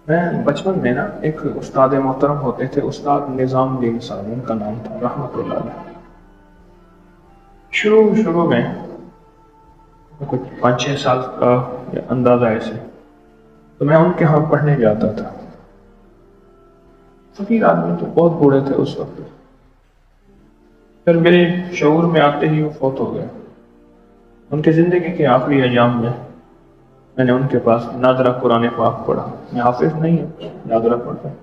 میں بچپن میں نا ایک استاد محترم ہوتے تھے، استاد نظام الدین صاحب ان کا نام تھا رحمۃ اللہ علیہ۔ شروع میں کچھ 5-6 سال کا اندازہ ایسے تو میں ان کے ہاں پڑھنے جاتا تھا۔ فقیر آدمی تو بہت بوڑھے تھے اس وقت، پھر میرے شعور میں آتے ہی وہ فوت ہو گئے۔ ان کی زندگی کے آخری ایام میں نے ان کے پاس نادرہ قرآن پاک پڑھا۔ میں حافظ نہیں ہوں، نادرہ پڑھتا ہوں۔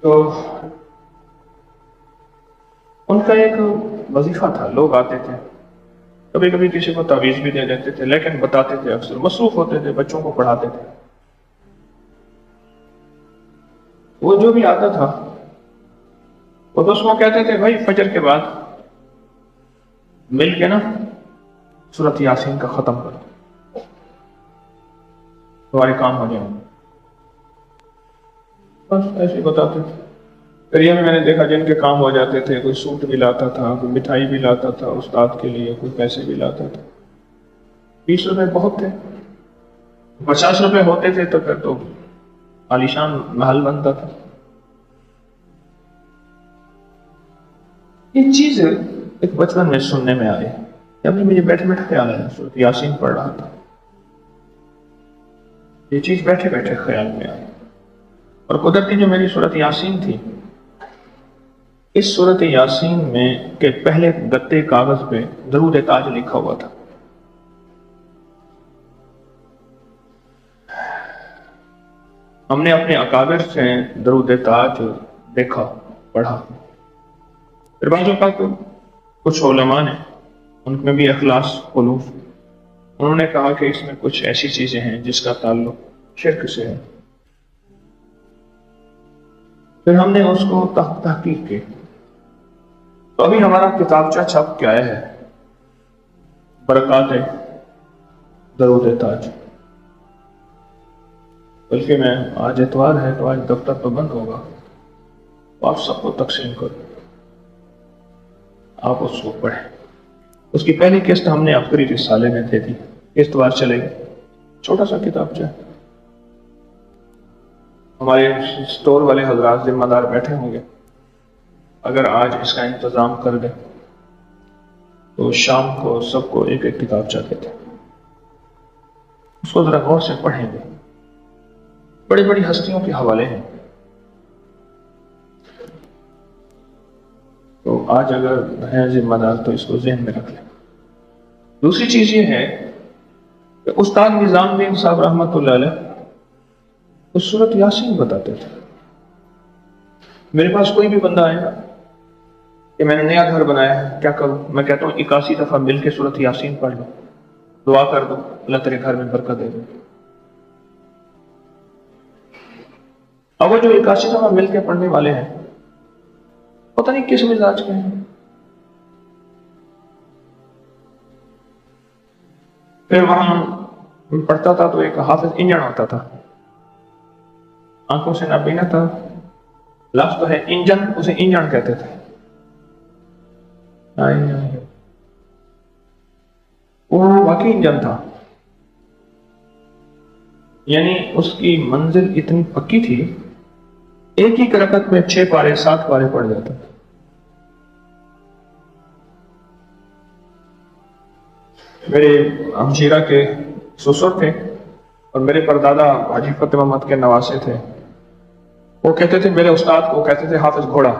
تو ان کا ایک وظیفہ تھا، لوگ آتے تھے، کبھی کبھی کسی کو تعویذ بھی دے دیتے تھے، لیکن بتاتے تھے، اکثر مصروف ہوتے تھے، بچوں کو پڑھاتے تھے۔ وہ جو بھی آتا تھا وہ تو اس کو کہتے تھے بھائی فجر کے بعد مل کے نا سورۃ یاسین کا ختم کرو، تمہارے کام ہو جائیں گے۔ بس ایسے ہی بتاتے تھے۔ پھر یہ میں نے دیکھا جن کے کام ہو جاتے تھے، کوئی سوٹ بھی لاتا تھا، کوئی مٹھائی بھی لاتا تھا استاد کے لیے، کوئی پیسے بھی لاتا تھا۔ 20 روپے بہت تھے، 50 روپے ہوتے تھے تو پھر تو عالیشان محل بنتا تھا۔ یہ چیز ایک بچپن میں سننے میں آئی، جب مجھے بیٹھے بیٹھے خیال آیا، سورۃ یاسین پڑھ رہا تھا، یہ چیز بیٹھے بیٹھے خیال میں آئی۔ اور قدرتی جو میری سورۃ یاسین تھی، اس سورۃ یاسین میں کے پہلے گتے کاغذ پہ درود تاج لکھا ہوا تھا۔ ہم نے اپنے اکابر سے درود تاج دیکھا، پڑھا۔ پھر بعض اوقات کچھ علماء نے، ان میں بھی اخلاص خلوص، انہوں نے کہا کہ اس میں کچھ ایسی چیزیں ہیں جس کا تعلق شرک سے ہے۔ پھر ہم نے اس کو تحقیق کی، تو ابھی ہمارا کتابچہ چھپ کے آیا ہے، برکات درود تاج۔ بلکہ میں آج اتوار ہے تو آج دفتر تو بند ہوگا، تو آپ سب کو تقسیم کرو، آپ اس کو پڑھیں۔ اس کی پہلی قسط ہم نے عبقری رسالے میں دے دی، قسط وار چلے گی، چھوٹا سا کتابچہ۔ ہمارے اسٹور والے حضرات ذمہ دار بیٹھے ہوں گے، اگر آج اس کا انتظام کر دیں تو شام کو سب کو ایک ایک کتابچہ دیتے، اس کو ذرا غور سے پڑھیں گے۔ بڑی بڑی ہستیوں کے حوالے ہیں، تو آج اگر ہیں ذمہ دار تو اس کو ذہن میں رکھ لیں۔ دوسری چیز یہ ہے کہ استاد نظام الدین صاحب رحمۃ اللہ علیہ اس سورۃ یاسین بتاتے تھے۔ میرے پاس کوئی بھی بندہ آئے گا کہ میں نے نیا گھر بنایا ہے، کیا کروں؟ میں کہتا ہوں 81 دفعہ مل کے سورۃ یاسین پڑھ لو، دعا کر دو، اللہ تیرے گھر میں برکت دے دو۔ اب وہ جو 81 دفعہ مل کے پڑھنے والے ہیں، پتہ نہیں کس مزاج کے ہیں۔ پھر وہاں پڑھتا تھا تو ایک حافظ انجن ہوتا تھا، آنکھوں سے نابینا تھا، لفظ تو ہے انجن، اسے انجن کہتے تھے۔ وہ واقعی انجن تھا، یعنی اس کی منزل اتنی پکی تھی، ایک ہی رکعت میں 6 پارے 7 پارے پڑھ جاتا تھا۔ میرے ہمشیرہ کے سسر تھے اور میرے پردادا حاجی فتح محمد کے نواسے تھے، وہ کہتے تھے، میرے استاد کو کہتے تھے حافظ گھوڑا۔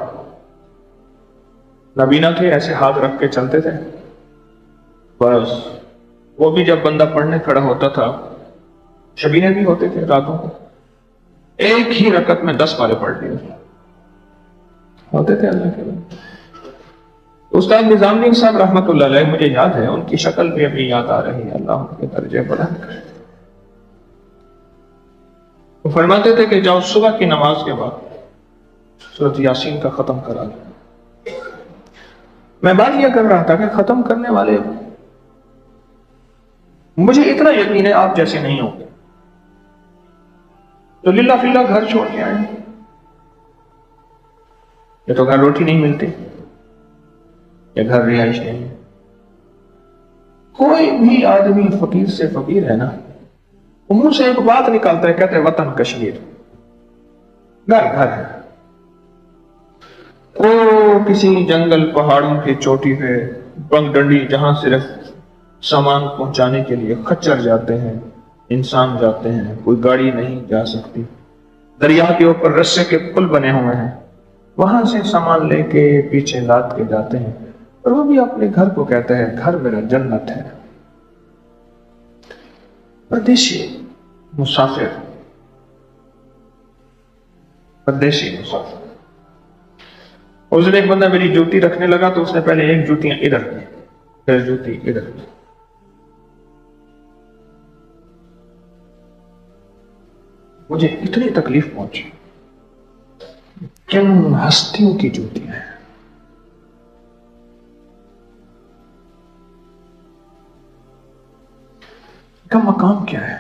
نابینا تھے، ایسے ہاتھ رکھ کے چلتے تھے، بس وہ بھی جب بندہ پڑھنے کھڑا ہوتا تھا، شبینے بھی ہوتے تھے راتوں کو، ایک ہی رکعت میں 10 پارے پڑھ لیے ہوتے تھے اللہ کے بعد۔ استاد نظام الدین صاحب رحمۃ اللہ علیہ، مجھے یاد ہے، ان کی شکل بھی ابھی یاد آ رہی ہے، اللہ ان کے درجے بلند کرے۔ وہ فرماتے تھے کہ جاؤ صبح کی نماز کے بعد سورۃ یاسین کا ختم کرا لو۔ میں بات یہ کر رہا تھا کہ ختم کرنے والے، مجھے اتنا یقین ہے آپ جیسے نہیں ہوں گے تو للہ فی اللہ گھر چھوڑ کے آئے، یا تو گھر روٹی نہیں ملتی یا گھر رہائش نہیں۔ کوئی بھی آدمی فقیر سے فقیر ہے نا، وہ منہ سے ایک بات نکالتا ہے، کہتے ہیں وطن کشمیر، گھر گھر ہے۔ وہ کسی جنگل پہاڑوں کی چوٹی پہ بنگ ڈنڈی، جہاں صرف سامان پہنچانے کے لیے خچر جاتے ہیں، انسان جاتے ہیں، کوئی گاڑی نہیں جا سکتی، دریا کے اوپر رسے کے پل بنے ہوئے ہیں، وہاں سے سامان لے کے پیچھے لاد کے جاتے ہیں، اور وہ بھی اپنے گھر کو کہتا ہے گھر میرا جنت ہے۔ پردیسی مسافر، پردیسی مسافر۔ اس دن ایک بندہ میری جوتی رکھنے لگا تو اس نے پہلے ایک جوتیاں ادھر کی، پھر جوتی ادھر کی۔ مجھے اتنی تکلیف پہنچی، کن ہستیوں کی جوتیاں ہیں، کا مقام کیا ہے؟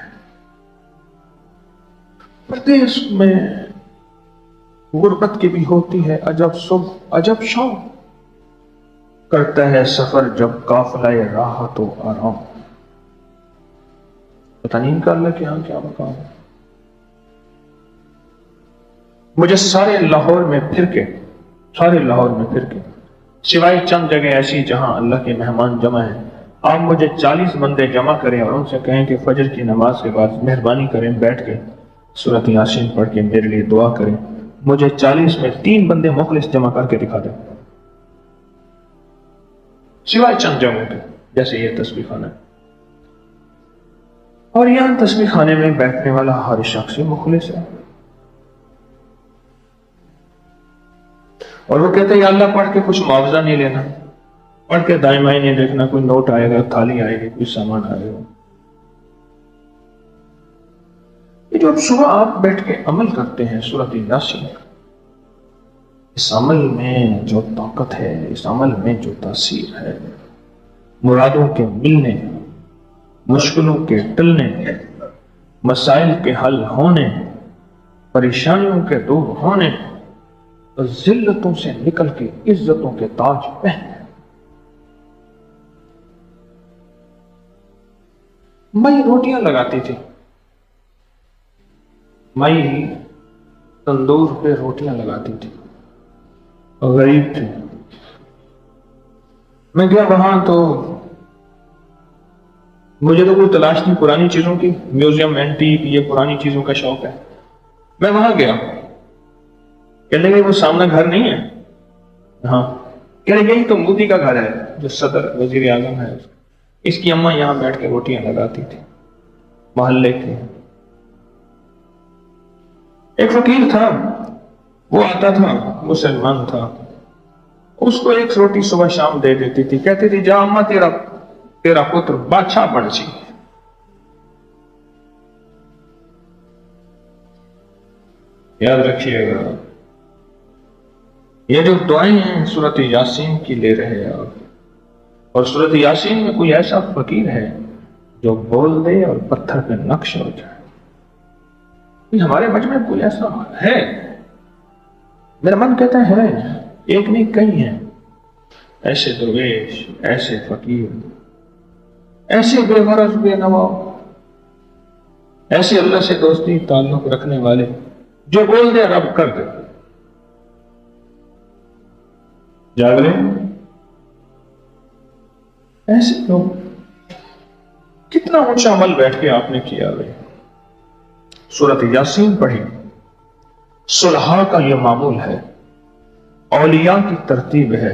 پردیس میں غربت کی بھی ہوتی ہے عجب صبح عجب شام، کرتا ہے سفر جب قافلہ راحت و آرام۔ پتہ نہیں ان کا اللہ کے یہاں کیا مقام ہے۔ مجھے سارے لاہور میں پھر کے سوائے چند جگہ ایسی جہاں اللہ کے مہمان جمع ہیں، آپ مجھے 40 بندے جمع کریں اور ان سے کہیں کہ فجر کی نماز کے بعد مہربانی کریں بیٹھ کے سورۃ یاسین پڑھ کے میرے لیے دعا کریں، مجھے 40 میں 3 بندے مخلص جمع کر کے دکھا دیں، سوائے چند جگہوں کے، جیسے یہ تسبیح خانہ ہے۔ اور یہاں تسبیح خانے میں بیٹھنے والا ہر شخص مخلص ہے، اور وہ کہتے ہیں یا اللہ پڑھ کے کچھ معاوضہ نہیں لینا، پڑھ کے دائیں بائیں نہیں دیکھنا، کوئی نوٹ آئے گا، تھالی آئے گی، کوئی سامان آئے گا۔ یہ جو اب صبح آپ بیٹھ کے عمل کرتے ہیں سورۃ یاسین، اس عمل میں جو طاقت ہے، اس عمل میں جو تاثیر ہے، مرادوں کے ملنے، مشکلوں کے ٹلنے، مسائل کے حل ہونے، پریشانیوں کے دور ہونے، اور ذلتوں سے نکل کے عزتوں کے تاج پہنے۔ مائی روٹیاں لگاتی تھی، مائی تندور پہ روٹیاں لگاتی تھی، غریب تھے۔ میں گیا وہاں تو مجھے تو کوئی تلاش نہیں پرانی چیزوں کی، میوزیم اینٹیک یہ پرانی چیزوں کا شوق ہے۔ میں وہاں گیا، کہنے لگے وہ سامنا گھر نہیں ہے؟ ہاں۔ کہنے لگے تو مودی کا گھر ہے جو صدر وزیر اعظم ہے، اس کی اماں یہاں بیٹھ کے روٹیاں لگاتی تھی محلے کے۔ ایک فقیر تھا، وہ آتا تھا، مسلمان تھا، اس کو ایک روٹی صبح شام دے دیتی تھی، کہتی تھی جا اماں تیرا پتر بادشاہ بن سی۔ یاد رکھیے گا، یہ جو دعائیں ہیں سورۃ یاسین کی لے رہے ہیں آپ، اور سورۃ یاسین میں کوئی ایسا فقیر ہے جو بول دے اور پتھر پہ نقش ہو جائے؟ ہمارے مجمع میں کوئی ایسا ہے؟ میرا من کہتا ہے ایک نہیں کئی ہیں ایسے درویش، ایسے فقیر، ایسے بے غرض بے نوا، ایسے اللہ سے دوستی تعلق رکھنے والے جو بول دے رب کر دے۔ جاگ رہے ایسے لوگ، کتنا اونچا عمل بیٹھ کے آپ نے کیا ہے۔ سورۃ یاسین پڑھی، صلحاء کا یہ معمول ہے، اولیاء کی ترتیب ہے،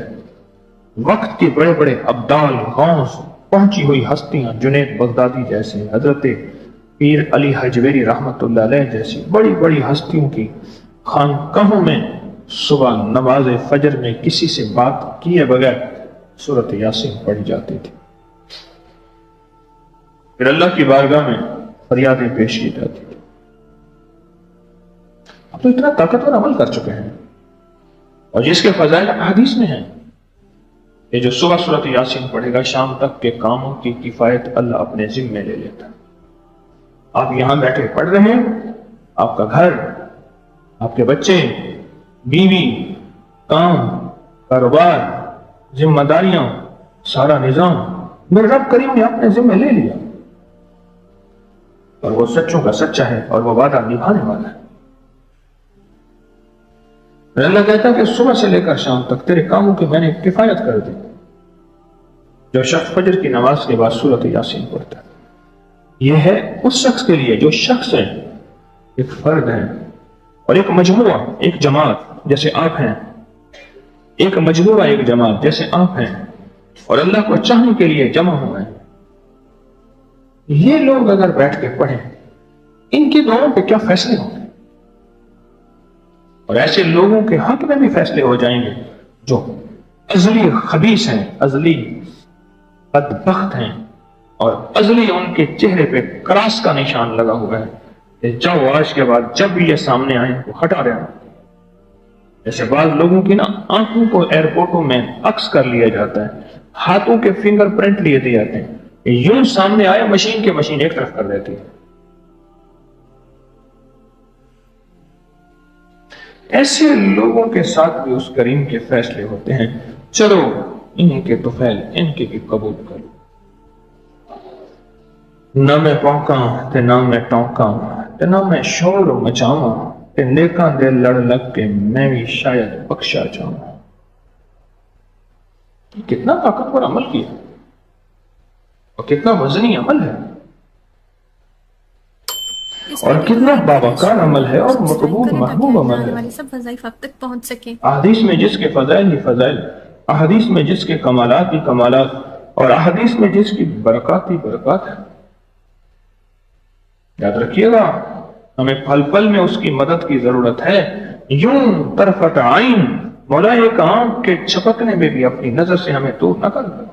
وقت کے بڑے بڑے ابدال، غوث، پہنچی ہوئی ہستیاں، جنید بغدادی جیسے، حضرت پیر علی حجویری رحمت اللہ علیہ جیسی بڑی بڑی ہستیوں کی خانقاہوں میں صبح نماز فجر میں کسی سے بات کیے بغیر سورۃ یاسین پڑھی جاتی تھی، پھر اللہ کی بارگاہ میں فریادیں پیش کی جاتی تھی۔ اب تو اتنا طاقتور عمل کر چکے ہیں، اور جس کے فضائل احادیث میں ہیں، یہ جو صبح سورۃ یاسین پڑھے گا شام تک کے کاموں کی کفایت اللہ اپنے ذمے لے لیتا۔ آپ یہاں بیٹھے پڑھ رہے ہیں، آپ کا گھر، آپ کے بچے، بیوی، کام، کاروبار، ذمہ داریاں، سارا نظام میرے رب کریم نے اپنے ذمہ لے لیا۔ اور وہ سچوں کا سچا ہے اور وہ وعدہ نبھانے والا ہے۔ اللہ کہتا ہے کہ صبح سے لے کر شام تک تیرے کاموں کی میں نے کفایت کر دی۔ جو شخص فجر کی نماز کے بعد سورۃ یاسین پڑھتا ہے، یہ ہے اس شخص کے لیے جو شخص ہے، ایک فرد ہے اور ایک مجموعہ، ایک جماعت جیسے آپ ہیں، ایک مجموعہ، ایک جماعت جیسے آپ ہیں اور اللہ کو چاہنے کے لیے جمع ہوئے ہیں۔ یہ لوگ اگر بیٹھ کے پڑھیں، ان کی دعاؤں پہ کیا فیصلے ہوں گے، اور ایسے لوگوں کے حق میں بھی فیصلے ہو جائیں گے جو ازلی خبیث ہیں، ازلی بدبخت ہیں، اور ازلی ان کے چہرے پہ کراس کا نشان لگا ہوا ہے کہ جاؤ آج کے بعد جب بھی یہ سامنے آئیں وہ ہٹا دینا۔ جیسے بعض لوگوں کی نا آنکھوں کو ایئرپورٹوں میں عکس کر لیا جاتا ہے، ہاتھوں کے فنگر پرنٹ لیے دیے جاتے ہیں، یوں سامنے آئے مشین کے مشین ایک طرف کر دیتی ہے۔ ایسے لوگوں کے ساتھ بھی اس کریم کے فیصلے ہوتے ہیں، چلو ان کے طفیل ان کے بھی قبول کرو۔ نہ میں پونکاں تے نہ میں ٹونکاں تے نہ میں شور مچاواں تے نیکاں دے لڑ لگ کے میں بھی شاید بخشا جاؤں۔ کتنا طاقتور عمل کیا اور کتنا وزنی عمل ہے اور کتنا بابکار عمل ہے اور مقبول محبوب عمل ہے۔ سب وظائف آپ تک پہنچ سکیں۔ احادیث میں جس کے فضائل ہی فضائل، احادیث میں جس کے کمالات ہی کمالات، اور احادیث میں جس کی برکات ہی برکات ہے۔ یاد رکھیے گا، ہمیں پل پل میں اس کی مدد کی ضرورت ہے۔ یوں طرفت عین، مولا ایک آنکھ کے چھپکنے میں بھی اپنی نظر سے ہمیں دور نہ کر دے۔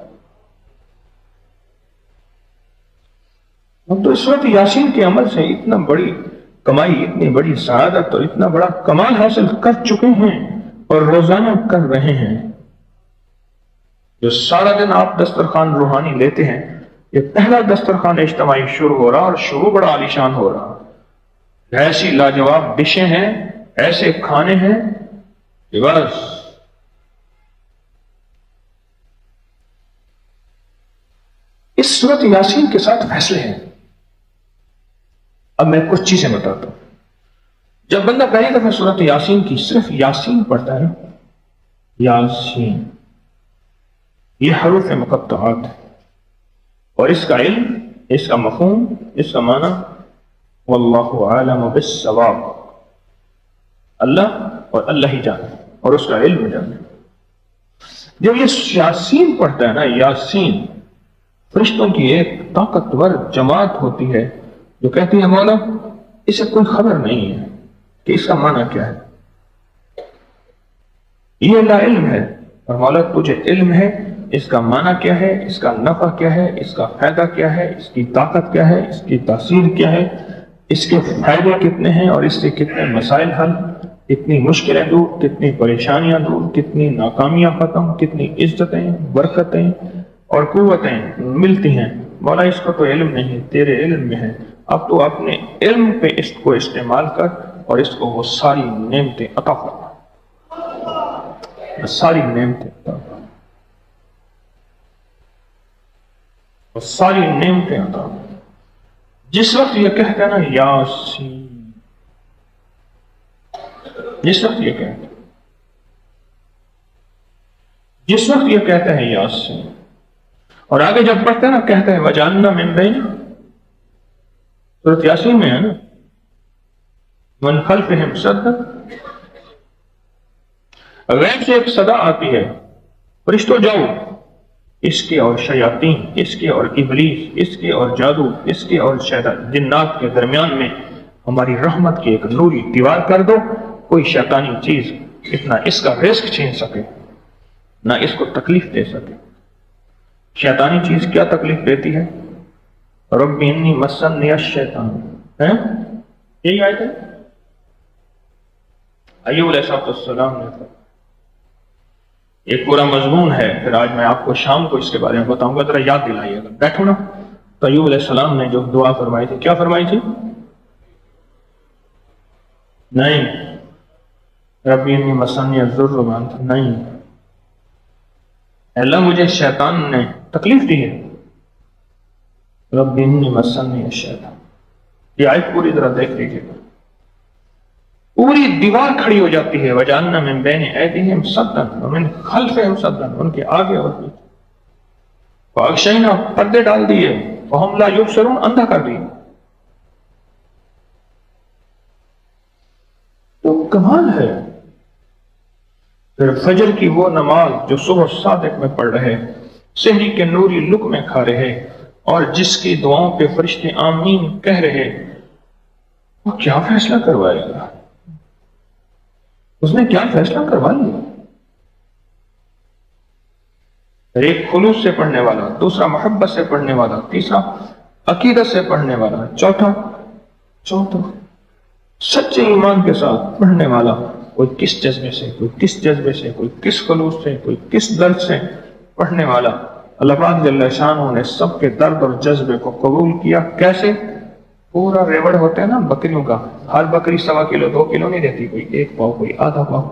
ہم تو اس وقت یاسین کے عمل سے اتنا بڑی کمائی، اتنی بڑی سعادت اور اتنا بڑا کمال حاصل کر چکے ہیں اور روزانہ کر رہے ہیں۔ جو سارا دن آپ دسترخوان روحانی لیتے ہیں، یہ پہلا دسترخوان اجتماعی شروع ہو رہا اور شروع بڑا عالیشان ہو رہا۔ ایسی لاجواب ڈشیں ہیں، ایسے کھانے ہیں کہ بس اس سورۃ یاسین کے ساتھ فیصلے ہیں۔ اب میں کچھ چیزیں بتاتا ہوں۔ جب بندہ پہلی دفعہ سورۃ یاسین کی صرف یاسین پڑھتا ہے، یاسین، یہ حروف مقطعات ہے اور اس کا علم، اس کا مفہوم، اس کا معنی واللہ عالم بالصواب، اللہ اور اللہ ہی جانے اور اس کا علم جانے۔ جب یہ یاسین پڑھتا ہے نا، یاسین، فرشتوں کی ایک طاقتور جماعت ہوتی ہے جو کہتی ہے مولا اسے کوئی خبر نہیں ہے کہ اس کا معنی کیا ہے، یہ لا علم ہے، اور مولا تجھے علم ہے اس کا معنی کیا ہے، اس کا نفع کیا ہے، اس کا فائدہ کیا ہے، اس کی طاقت کیا ہے، اس کی تاثیر کیا ہے، اس کے فائدے کتنے ہیں اور اس سے کتنے مسائل حل، کتنی مشکلیں دور، کتنی پریشانیاں دور، کتنی ناکامیاں ختم، کتنی عزتیں، برکتیں اور قوتیں ملتی ہیں۔ مولا اس کو تو علم نہیں، تیرے علم میں ہے، اب تو اپنے علم پہ اس کو استعمال کر اور اس کو وہ ساری نعمتیں عطا فرما، ساری نعمتیں عطا فرما، وہ ساری نعمتیں عطا فرما۔ جس وقت یہ کہتا ہے نا یاسین، جس وقت یہ کہتا ہے، جس وقت یہ کہتا ہے یاسین، اور آگے جب پڑھتا ہے نا کہتا ہے وجعلنا من بین، سورۃ یاسین میں ہے نا، من خلفہم صدا، غیب سے ایک صدا آتی ہے، فرشتوں جاؤ، اس کے اور شیاطین، اس کے اور ابلیس، اس کے اور جادو، اس کے اور شیطان جنات کے درمیان میں ہماری رحمت کی ایک نوری دیوار کر دو، کوئی شیطانی چیز اتنا اس کا رزق چھین سکے نہ اس کو تکلیف دے سکے۔ شیطانی چیز کیا تکلیف دیتی ہے؟ رب انی مسنی الشیطان، یہی آیت ہے۔ ایوب علیہ السلام نے کہا، ایک پورا مضمون ہے، پھر آج میں آپ کو شام کو اس کے بارے میں بتاؤں گا، ذرا یاد دلائیے گا، بیٹھو نا۔ تو ایوب علیہ السلام نے جو دعا فرمائی تھی، کیا فرمائی تھی؟ نہیں رب انی مسنی الضر وانت، نہیں اللہ مجھے شیطان نے تکلیف دی ہے، رب انی مسنی الشیطان، یہ آیت پوری طرح دیکھ لیجیے گا، پوری دیوار کھڑی ہو جاتی ہے، وَجَعَلْنَا مِن بَيْنِ أَيْدِيهِمْ سَدًّا وَمِن خَلْفِهِمْ سَدًّا، ان کے آگے اور پیچھے، وَأَغْشَيْنَا پردے ڈال دیے، وَهُمْ لَا يُبْصِرُونَ اندھا کر دیے۔ تو کمال ہے۔ پھر فجر کی وہ نماز جو صبح صادق میں پڑھ رہے، سحری کے نوری لقمے کھا رہے، اور جس کی دعاؤں پہ فرشتے آمین کہہ رہے، وہ کیا فیصلہ کروائے گا؟ اس نے کیا فیصلہ کروا لیا؟ ایک خلوص سے پڑھنے والا، دوسرا محبت سے پڑھنے والا، تیسرا عقیدت سے پڑھنے والا، چوتھا سچے ایمان کے ساتھ پڑھنے والا، کوئی کس جذبے سے، کوئی کس جذبے سے، کوئی کس خلوص سے، کوئی کس درد سے پڑھنے والا۔ اللہ پاک جل شانہ نے سب کے درد اور جذبے کو قبول کیا۔ کیسے؟ پورا ریوڑ ہوتا ہے نا بکریوں کا، ہر بکری 1.25 کلو 2 کلو نہیں دیتی، کوئی 1 پاؤ، کوئی آدھا پاؤ،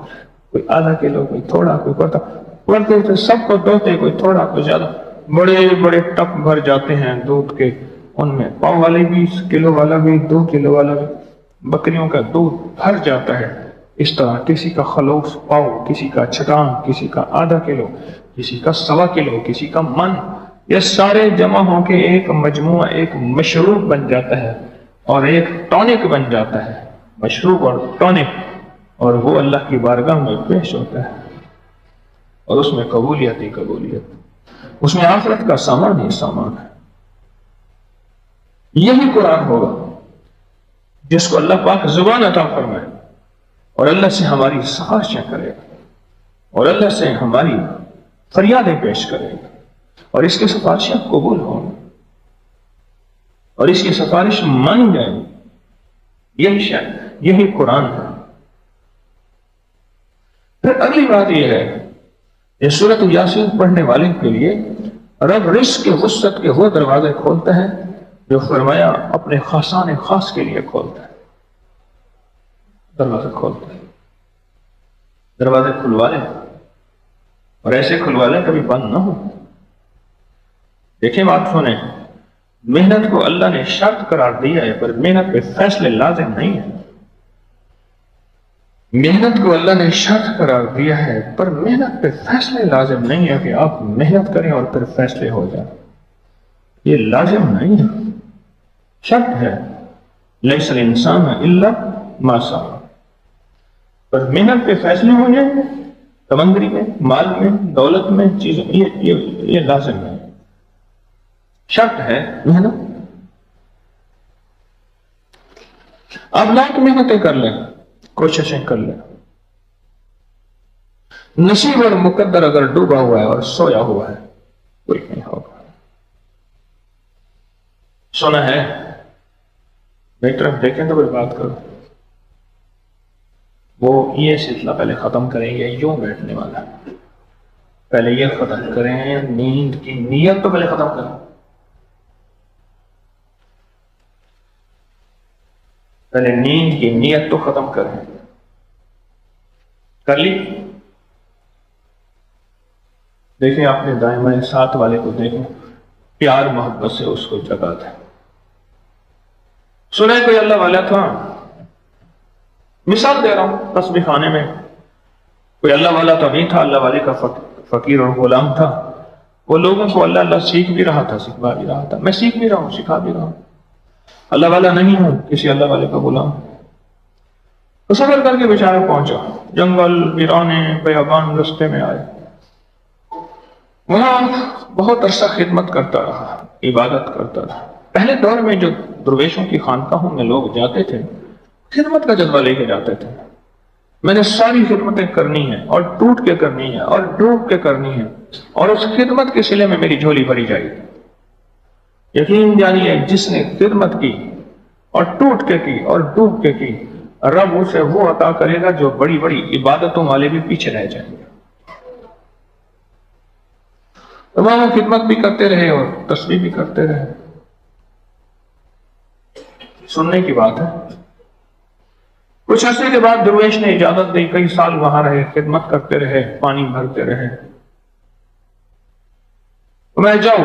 کوئی آدھا کلو، کوئی تھوڑا، کوئی پڑتا پڑتے تھے، سب کو دوتے، کوئی تھوڑا کوئی زیادہ، بڑے بڑے ٹپ بھر جاتے ہیں دودھ کے، ان میں پاؤ والے بھی، کلو والا بھی، 2 کلو والا بھی، بکریوں کا دودھ بھر جاتا ہے۔ اس طرح کسی کا خلوص پاؤ، کسی کا چھٹان، کسی کا آدھا کلو، کسی کا 1.25 کلو، کسی کا من، یہ سارے جمع ہو کے ایک مجموعہ، ایک مشروب بن جاتا ہے اور ایک ٹونک بن جاتا ہے، مشروب اور ٹونک، اور وہ اللہ کی بارگاہ میں پیش ہوتا ہے، اور اس میں قبولیت ہی قبولیت، اس میں آخرت کا سامان ہی سامان ہے۔ یہی قرآن ہوگا جس کو اللہ پاک زبان عطا فرمائے اور اللہ سے ہماری سفارشیں کرے گا، اور اللہ سے ہماری فریادیں پیش کرے گا، اور اس کی سفارشیں قبول ہوں گی، اور اس کی سفارش مان جائے گی۔ یہی شاید یہی قرآن ہے۔ پھر اگلی بات یہ ہے، یہ سورۃ یاسین پڑھنے والے کے لیے رب رزق کے وسعت کے وہ دروازے کھولتا ہے جو فرمایا اپنے خاصان خاص کے لیے کھولتا ہے، دروازے کھولتا ہے، دروازے کھلوا لیں، اور ایسے کھلوا لیں کبھی بند نہ ہو۔ دیکھیں بات سنیں، محنت کو اللہ نے شرط قرار دیا ہے، پر محنت پہ فیصلے لازم نہیں ہے۔ محنت کو اللہ نے شرط قرار دیا ہے، پر محنت پہ فیصلے لازم نہیں ہے کہ آپ محنت کریں اور پھر فیصلے ہو جائیں، یہ لازم نہیں ہے، شرط ہے۔ لیس الانسان الا ما سعى، پر محنت پہ فیصلے ہو جائیں گے، تمنگری میں، مال میں، دولت میں، چیزوں، یہ لازم ہے، شرط ہے محنت۔ آپ لاکھ محنتیں کر لیں، کوششیں کر لیں، نصیب اور مقدر اگر ڈوبا ہوا ہے اور سویا ہوا ہے، کوئی نہیں ہوگا۔ سونا ہے، میری طرف دیکھیں تو کوئی بات کرو، وہ یہ سلسلہ پہلے ختم کریں گے، یوں بیٹھنے والا، پہلے یہ ختم کریں، نیند کی نیت تو پہلے ختم کریں، پہلے نیند کی نیت تو ختم کریں، کر لی؟ دیکھیں اپنے دائیں بائیں ساتھ والے کو دیکھیں، پیار محبت سے اس کو جگا دیں۔ سنا ہے کوئی اللہ والا تھا، مثال دے رہا ہوں، تسبیح خانے میں کوئی اللہ والا تو نہیں تھا، اللہ والے کا فقیر اور غلام تھا، وہ لوگوں کو اللہ سیکھ بھی رہا تھا، سکھا بھی رہا تھا، میں سیکھ بھی رہا ہوں، سکھا بھی رہا ہوں، اللہ والا نہیں ہوں، کسی اللہ والے کا غلام۔ تو سفر کر کے بیچارہ پہنچا، جنگل، ویرانے، بیابان، رستے میں آئے، وہاں بہت عرصہ خدمت کرتا رہا، عبادت کرتا رہا۔ پہلے دور میں جو درویشوں کی خانقاہوں میں لوگ جاتے تھے، خدمت کا جذبہ لے کے جاتے تھے، میں نے ساری خدمتیں کرنی ہیں، اور ٹوٹ کے کرنی ہے، اور ڈوب کے کرنی ہے، اور اس خدمت کے صلے میں میری جھولی بھری جائے گی۔ یقین جانیے جس نے خدمت کی اور ٹوٹ کے کی اور ڈوب کے کی، رب اسے وہ عطا کرے گا جو بڑی بڑی عبادتوں والے بھی پیچھے رہ جائیں گے۔ تمام خدمت بھی کرتے رہے اور تسبیح بھی کرتے رہے۔ سننے کی بات ہے، کچھ عرصے کے بعد درویش نے اجازت دی، کئی سال وہاں رہے، خدمت کرتے رہے، پانی بھرتے رہے۔ میں جاؤں،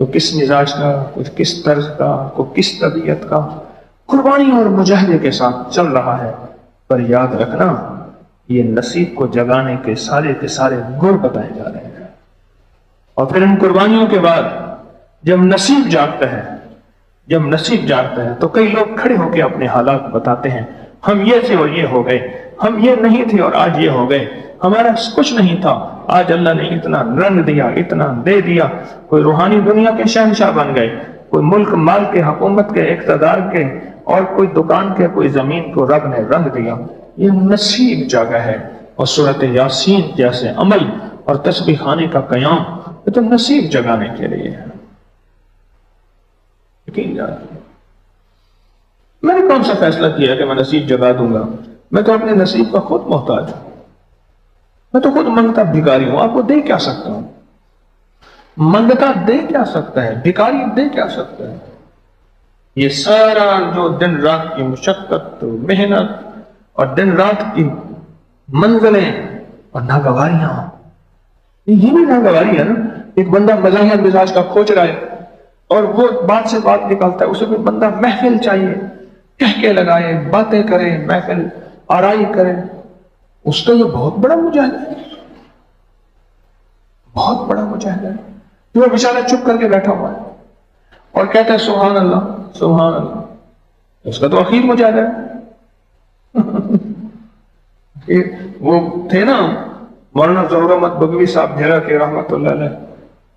تو کس مزاج کا، کوئی کس طرز کا، کوئی کس طبیعت کا، قربانی اور مجاہدے کے ساتھ چل رہا ہے۔ پر یاد رکھنا یہ نصیب کو جگانے کے سارے گڑ بتائے جا رہے ہیں۔ اور پھر ان قربانیوں کے بعد جب نصیب جاگتا ہے تو کئی لوگ کھڑے ہو کے اپنے حالات بتاتے ہیں، ہم یہ تھے اور یہ ہو گئے، ہم یہ نہیں تھے اور آج یہ ہو گئے، ہمارا کچھ نہیں تھا، آج اللہ نے اتنا رنگ دیا، اتنا دے دیا، کوئی روحانی دنیا کے شہنشاہ بن گئے، کوئی ملک مال کے، حکومت کے، اقتدار کے، اور کوئی دکان کے، کوئی زمین کو رب نے رنگ دیا۔ یہ نصیب جاگا ہے۔ اور سورۃ یاسین جیسے عمل اور تسبیح خانے کا قیام یہ تو نصیب جگانے کے لیے ہے۔ یقین جانا، میں نے کون سا فیصلہ کیا کہ میں نصیب جگا دوں گا؟ میں تو اپنے نصیب کا خود محتاج ہوں، میں تو خود منگتا بھکاری ہوں۔ آپ کو دے کیا سکتا ہوں؟ منگتا دے کیا سکتا ہے؟ بھکاری دے کیا سکتا ہے؟ یہ سارا جو دن رات کی مشقت، محنت اور دن رات کی منزلیں اور ناگواریاں، یہ بھی ناگواری ہے نا۔ ایک بندہ مزاحیہ مزاج کا کھوج رہا ہے اور وہ بات سے بات نکالتا ہے، اسے کوئی بندہ محفل چاہیے، کہہ کے لگائے، باتیں کرے، محفل آرائی کرے، اس کا یہ بہت بڑا مجاہدہ ہے، بہت بڑا مجاہدہ ہے۔ جو بیچارہ چپ کر کے بیٹھا ہوا ہے اور کہتا ہے سبحان اللہ سبحان اللہ، اس کا تو اخیر مجاہدہ ہے۔ وہ تھے نا مولانا ظہور احمد بگوی صاحب جھیرا کے رحمت اللہ علیہ،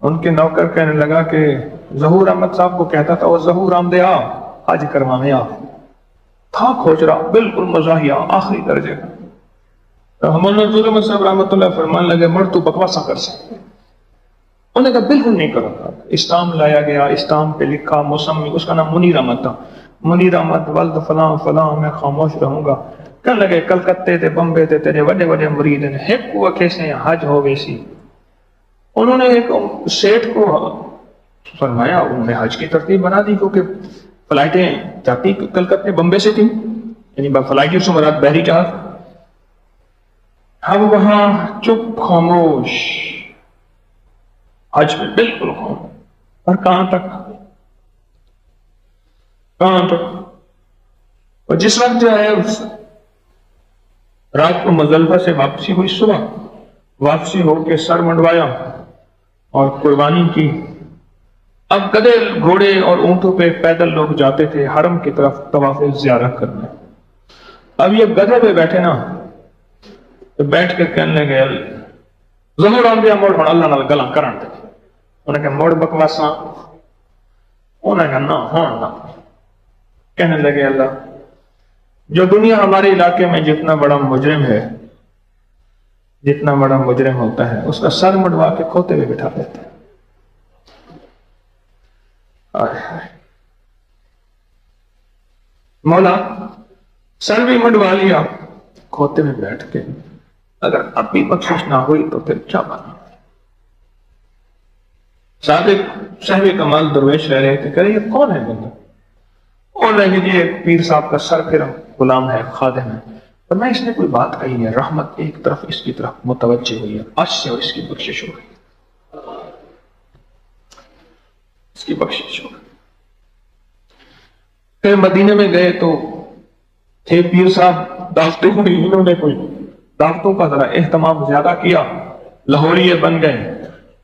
ان کے نوکر کہنے لگا کہ ظہور احمد صاحب کو کہتا تھا وہ ظہور آمدے آ حج کروانے آ، تھا کھوج رہا بالکل مزاحیہ آخری درجے کا۔ مولانا ظہور احمد صاحب رحمت اللہ فرمان لگے مر تو بکواسا کر سکتے، انہوں نے کہا بالکل نہیں کروں گا۔ اسٹام لایا گیا، اسٹام پہ لکھا موسمی، اس کا نام منیر احمد تھا، منیر احمد ولد فلاں فلاں، میں خاموش رہوں گا۔ کہنے لگے کلکتے تے بمبے تے تیرے بڑے بڑے مرید ہیں، ہیک کو کیسے حج ہو ویسی۔ انہوں نے ایک سیٹ کو فرمایا، انہوں نے حج کی ترتیب بنا دی، کیونکہ فلائٹیں جاتی کلکتے بمبے سے تھیں، یعنی فلائٹیں سے مراد بحری جہاز۔ ہم وہاں چپ خاموش، حج میں بالکل خاموش، اور کہاں تک؟ اور جس وقت جو ہے رات کو مزدلفہ سے واپسی ہوئی، صبح واپسی ہو کے سر منڈوایا اور قربانی کی۔ اب گدھے گھوڑے اور اونٹوں پہ پیدل لوگ جاتے تھے حرم کی طرف طواف زیارت کرنے۔ اب یہ گدھے پہ بیٹھے نا تو بیٹھ کے کہنے لگے ظہور آمدیا موڑ ہوں اللہ نال گلاں کرن دے۔ انہیں کہا موڑ بکواساں، انہیں کہا نہ ہون نہ۔ کہنے لگے اللہ جو دنیا ہمارے علاقے میں جتنا بڑا مجرم ہے، جتنا بڑا مجرم ہوتا ہے، اس کا سر مڈوا کے کھوتے ہوئے بٹھا دیتے ہیں۔ مولا سر بھی مڈوا لیا، کھوتے میں بیٹھ کے، اگر اب بھی بخشش نہ ہوئی تو پھر کیا بنا؟ صاحب کمال درویش رہ رہے تھے، کہہ رہے یہ کون ہے بندہ؟ اور رہے کہ یہ پیر صاحب کا سر پھر غلام ہے، خادم ہے۔ پر میں اس نے کوئی بات کہی ہے، رحمت ایک طرف اس کی طرف متوجہ ہوئی ہے، آج سے اس کی بخشش ہو گئی، اس کی بخشش ہو گئی۔ پھر مدینے میں گئے تو تھے پیر صاحب دعوتیں ہوئی، انہوں نے کوئی دعوتوں کا ذرا اہتمام زیادہ کیا، لاہوریے بن گئے۔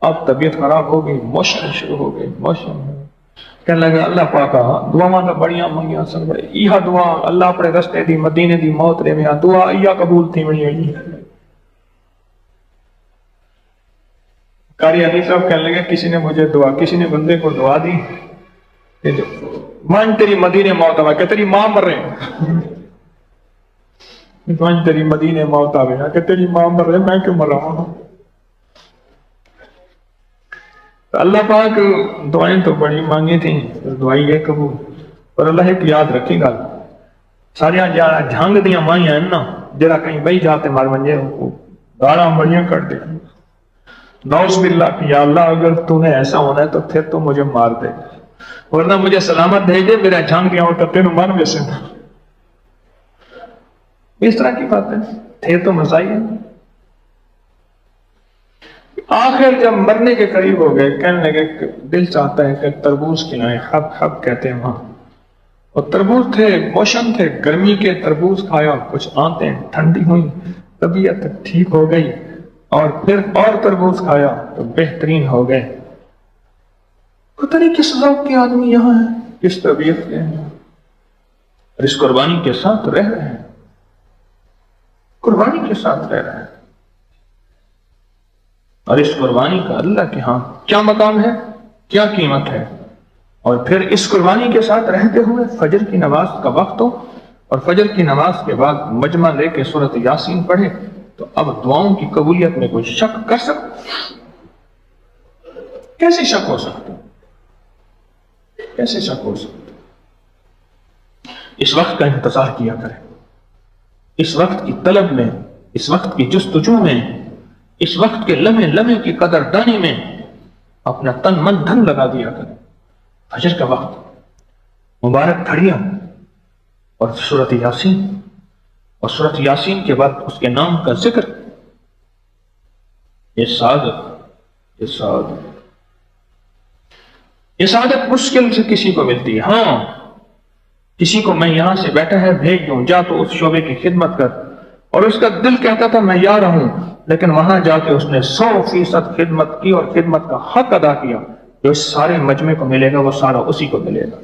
اب طبیعت خراب ہو گئی، موشن شروع ہو گئی، موشن۔ کہنے لگا اللہ پاکا دعاواں تو بڑیاں منگیاں سن، بڑے یہ دعا اللہ اپنے رستے دی مدینے دی موت رے میں دعا یہ قبول تھی بڑی ہوئی۔ قاری حنیف صاحب کہنے لگے کسی نے مجھے دعا، کسی نے بندے کو دعا دی کہ مان تیری مدینے موت آوے، کہ تیری ماں مر رہے ہیں، مان تیری مدینے موت آوے، کہ تیری ماں مر رہے، میں کیوں مر رہا ہوں؟ اللہ پاک دعائیں تو بڑی مانگی تھیں، دعائی گئے قبول، پر اللہ ایک یاد رکھی گا، سارے جھانگ دیاں مائیاں ہیں نا، جرا کہیں بھئی جاتے مار منجے داڑاں بڑیاں کر دے، نعوذ باللہ کہ یا اللہ اگر تو نے ایسا ہونا ہے تو پھر تو مجھے مار دے، ورنہ مجھے سلامت بھیج دے، میرا جھانگ دیاں ہوتا تینوں مار میں سے۔ اس طرح کی بات ہے، تھے تو مزائی ہے۔ آخر جب مرنے کے قریب ہو گئے کہنے لگے کہ دل چاہتا ہے کہ تربوز کھلائیں، حب حب کہتے ہیں وہاں، اور تربوز تھے، موسم تھے گرمی کے، تربوز کھایا، کچھ آنتیں ٹھنڈی ہوئی، طبیعت ٹھیک ہو گئی، اور پھر اور تربوز کھایا تو بہترین ہو گئے۔ پتہ نہیں کس ذوق کے آدمی یہاں ہیں، کس طبیعت کے ہیں، اور اس قربانی کے ساتھ رہ رہے ہیں، قربانی کے ساتھ رہ رہے ہیں، اور اس قربانی کا اللہ کے ہاں کیا مقام ہے، کیا قیمت ہے۔ اور پھر اس قربانی کے ساتھ رہتے ہوئے فجر کی نماز کا وقت ہو، اور فجر کی نماز کے بعد مجمع لے کے سورۃ یاسین پڑھے، تو اب دعاؤں کی قبولیت میں کوئی شک کر سکتا؟ کیسے شک ہو سکتا؟ کیسے شک ہو سکتا؟ اس وقت کا انتظار کیا کریں، اس وقت کی طلب میں، اس وقت کی جستجو میں، اس وقت کے لمحے لمحے کی قدر دانی میں اپنا تن من دھن لگا دیا کریں۔ فجر کا وقت، مبارک گھڑیاں، اور سورۃ یاسین، اور سورۃ یاسین کے بعد اس کے نام کا ذکر، یہ سعادت، یہ سعادت، یہ سعادت مشکل سے کسی کو ملتی ہے۔ ہاں کسی کو میں یہاں سے بیٹھا ہے بھیج دوں، جا تو اس شعبے کی خدمت کر، اور اس کا دل کہتا تھا میں یا رہوں، لیکن وہاں جا کے اس نے 100% خدمت کی اور خدمت کا حق ادا کیا، جو اس سارے مجمع کو ملے گا وہ سارا اسی کو ملے گا۔